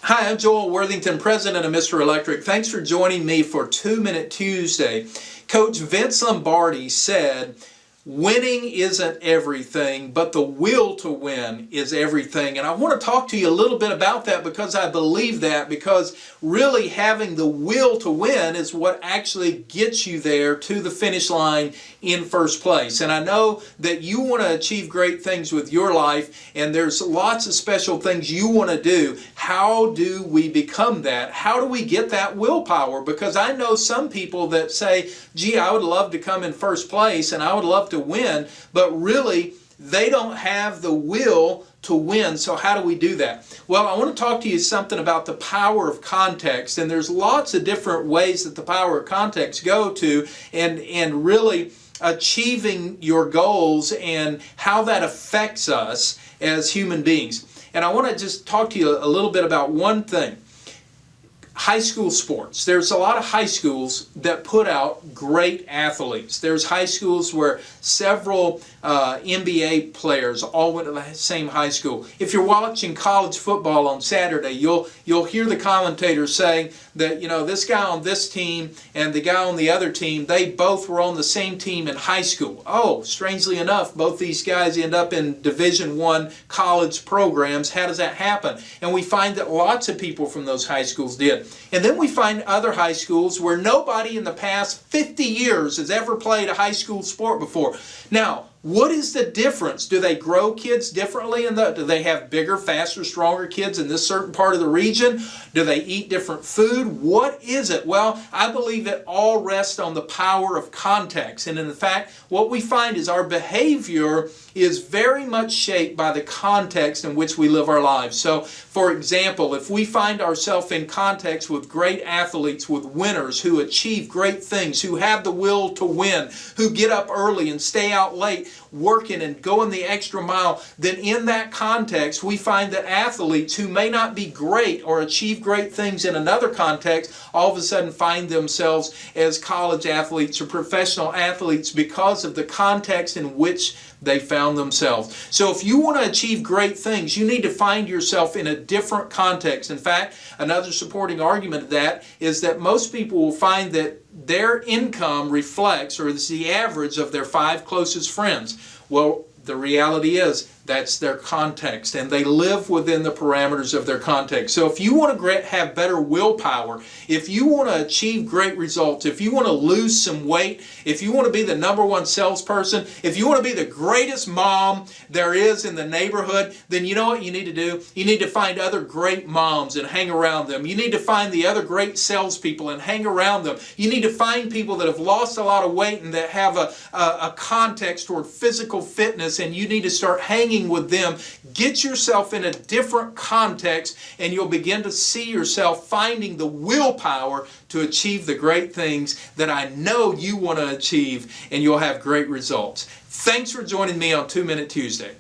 Hi, I'm Joel Worthington, president of Mr. Electric. Thanks for joining me for 2 Minute Tuesday. Coach Vince Lombardi said, winning isn't everything, but the will to win is everything. And I want to talk to you a little bit about that because I believe that, because really having the will to win is what actually gets you there to the finish line in first place. And I know that you want to achieve great things with your life, and there's lots of special things you want to do. How do we become that? How do we get that willpower? Because I know some people that say, gee, I would love to come in first place and I would love to win, but really they don't have the will to win. So how do we do that? Well, I want to talk to you something about the power of context, and there's lots of different ways that the power of context go to and really achieving your goals and how that affects us as human beings. And I want to just talk to you a little bit about one thing. High school sports. There's a lot of high schools that put out great athletes. There's high schools where several NBA players all went to the same high school. If you're watching college football on Saturday, you'll hear the commentators saying that, you know, this guy on this team and the guy on the other team, they both were on the same team in high school. Oh, strangely enough, both these guys end up in Division I college programs. How does that happen? And we find that lots of people from those high schools did. And then we find other high schools where nobody in the past 50 years has ever played a high school sport before. Now, what is the difference? Do they grow kids differently? Do they have bigger, faster, stronger kids in this certain part of the region? Do they eat different food? What is it? Well, I believe it all rests on the power of context. And in fact, what we find is our behavior is very much shaped by the context in which we live our lives. So, for example, if we find ourselves in context with great athletes, with winners who achieve great things, who have the will to win, who get up early and stay out late, working and going the extra mile, then in that context we find that athletes who may not be great or achieve great things in another context all of a sudden find themselves as college athletes or professional athletes because of the context in which they found themselves. So if you want to achieve great things, you need to find yourself in a different context. In fact, another supporting argument of that is that most people will find that their income reflects or is the average of their 5 closest friends. Well, the reality is that's their context, and they live within the parameters of their context. So if you want to have better willpower, if you want to achieve great results, if you want to lose some weight, if you want to be the #1 salesperson, if you want to be the greatest mom there is in the neighborhood, then you know what you need to do? You need to find other great moms and hang around them. You need to find the other great salespeople and hang around them. You need to find people that have lost a lot of weight and that have a context toward physical fitness, and you need to start hanging with them. Get yourself in a different context, and you'll begin to see yourself finding the willpower to achieve the great things that I know you want to achieve, and you'll have great results. Thanks for joining me on 2 Minute Tuesday.